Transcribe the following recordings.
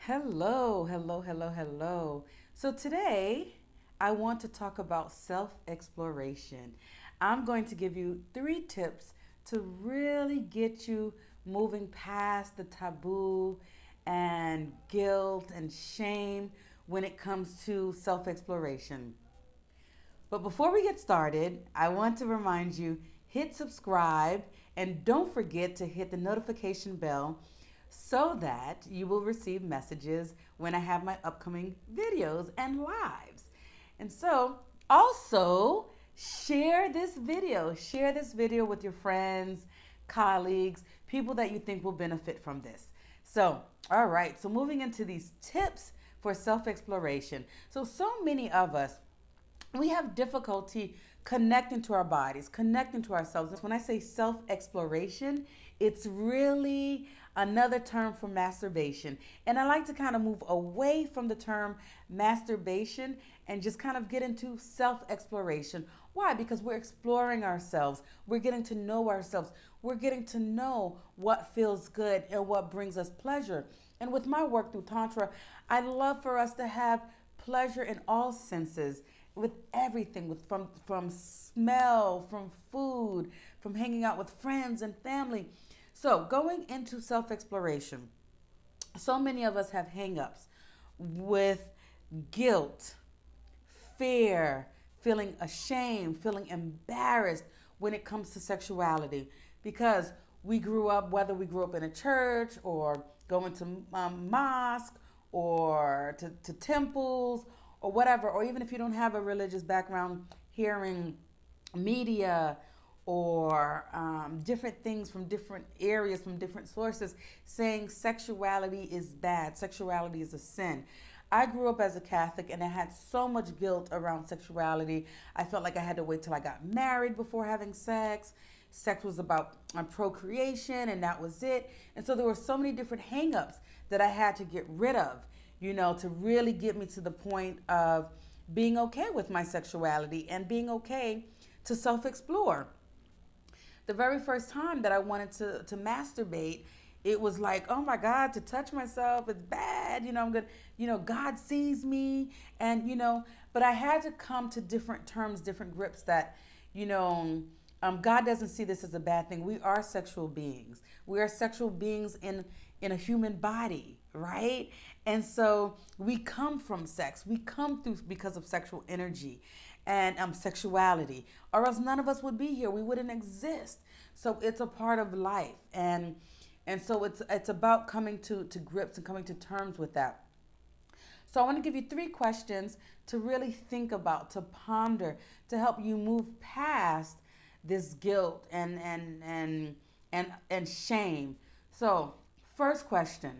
Hello, hello, hello, hello. So today I want to talk about self exploration. I'm going to give you three tips to really get you moving past the taboo and guilt and shame when it comes to self exploration. But before we get started, I want to remind you hit subscribe and don't forget to hit the notification bell so that you will receive messages when I have my upcoming videos and lives. And so, also share this video with your friends, colleagues, people that you think will benefit from this. So, all right, so moving into these tips for self exploration. So many of us we have difficulty connecting to our bodies, connecting to ourselves. When I say self exploration, it's really another term for masturbation. And I like to kind of move away from the term masturbation and just kind of get into self exploration. Why? Because we're exploring ourselves, we're getting to know ourselves, we're getting to know what feels good and what brings us pleasure. And with my work through Tantra, I love for us to have pleasure in all senses with everything from smell, from food, from hanging out with friends and family. So going into self-exploration, so many of us have hang-ups with guilt, fear, feeling ashamed, feeling embarrassed when it comes to sexuality because we grew up, whether we grew up in a church or going to mosque or to temples or whatever, or even if you don't have a religious background, hearing media or different things from different areas, from different sources, saying sexuality is bad, sexuality is a sin. I grew up as a Catholic and I had so much guilt around sexuality. I felt like I had to wait till I got married before having sex. Sex was about procreation and that was it. And so there were so many different hangups that I had to get rid of, to really get me to the point of being okay with my sexuality and being okay to self explore. The very first time that I wanted to masturbate, it was like, oh my God, to touch myself, it's bad. I'm good. God sees me. But I had to come to different terms, different grips that, God doesn't see this as a bad thing. We are sexual beings. We are sexual beings in a human body, right? And so we come from sex. We come through because of sexual energy and sexuality, or else none of us would be here. We wouldn't exist. So it's a part of life, and so it's about coming to grips and coming to terms with that. So I want to give you three questions to really think about, to ponder, to help you move past this guilt and shame. So, first question: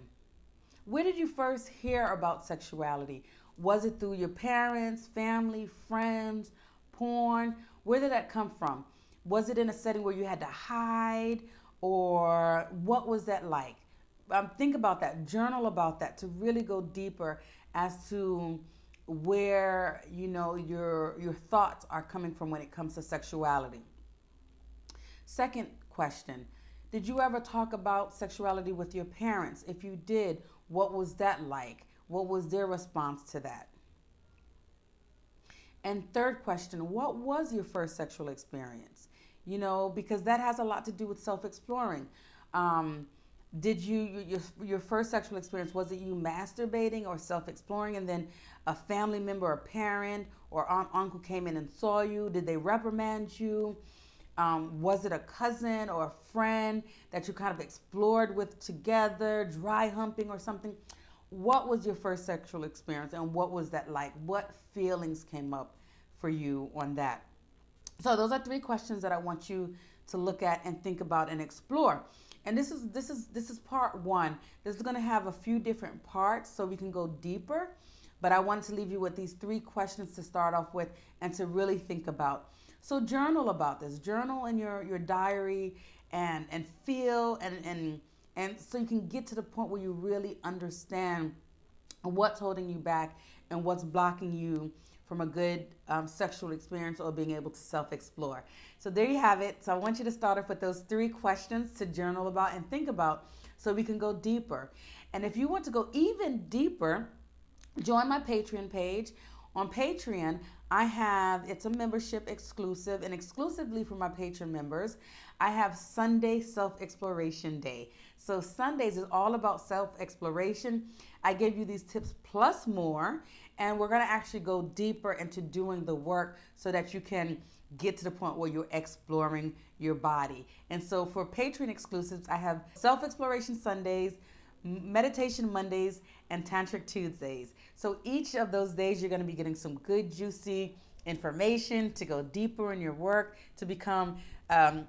where did you first hear about sexuality? Was it through your parents, family, friends, porn? Where did that come from? Was it in a setting where you had to hide, or what was that like? Think about that, journal about that to really go deeper as to where your thoughts are coming from when it comes to sexuality. Second question: did you ever talk about sexuality with your parents? If you did, what was that like? What was their response to that? And third question: what was your first sexual experience? Because that has a lot to do with self-exploring. Um, did your first sexual experience, was it you masturbating or self-exploring, and then a family member or parent or aunt, uncle came in and saw you? Did they reprimand you? Was it a cousin or a friend that you kind of explored with together, dry humping or something? What was your first sexual experience and what was that like? What feelings came up for you on that? So those are three questions that I want you to look at and think about and explore. And this is part one. This is going to have a few different parts so we can go deeper. But I wanted to leave you with these three questions to start off with and to really think about. So journal about this. Journal in your diary and feel and so you can get to the point where you really understand what's holding you back and what's blocking you from a good sexual experience or being able to self-explore. So there you have it. So I want you to start off with those three questions to journal about and think about so we can go deeper. And if you want to go even deeper, join my Patreon page. On Patreon, it's a membership exclusive, and exclusively for my Patreon members, I have Sunday Self-Exploration Day. So Sundays is all about self-exploration. I give you these tips plus more, and we're going to actually go deeper into doing the work so that you can get to the point where you're exploring your body. And so for Patreon exclusives, I have Self-Exploration Sundays, Meditation Mondays, and Tantric Tuesdays. So each of those days you're going to be getting some good juicy information to go deeper in your work, to become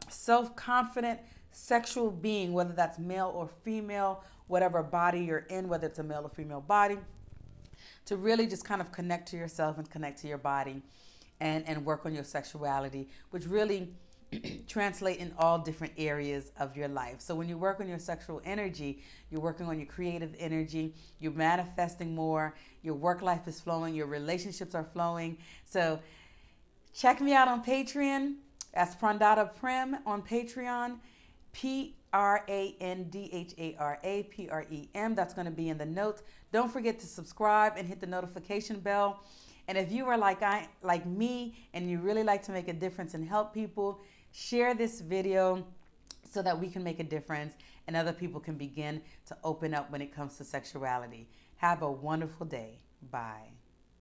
self-confident sexual being, whether that's male or female, whatever body you're in, whether it's a male or female body, to really just kind of connect to yourself and connect to your body and work on your sexuality, which really translate in all different areas of your life. So when you work on your sexual energy, you're working on your creative energy, you're manifesting more, your work life is flowing, your relationships are flowing. So check me out on Patreon. That's Prandhara Prem on Patreon. Prandhara Prem. That's going to be in the notes. Don't forget to subscribe and hit the notification bell. And if you are like me and you really like to make a difference and help people, share this video so that we can make a difference and other people can begin to open up when it comes to sexuality. Have a wonderful day. Bye.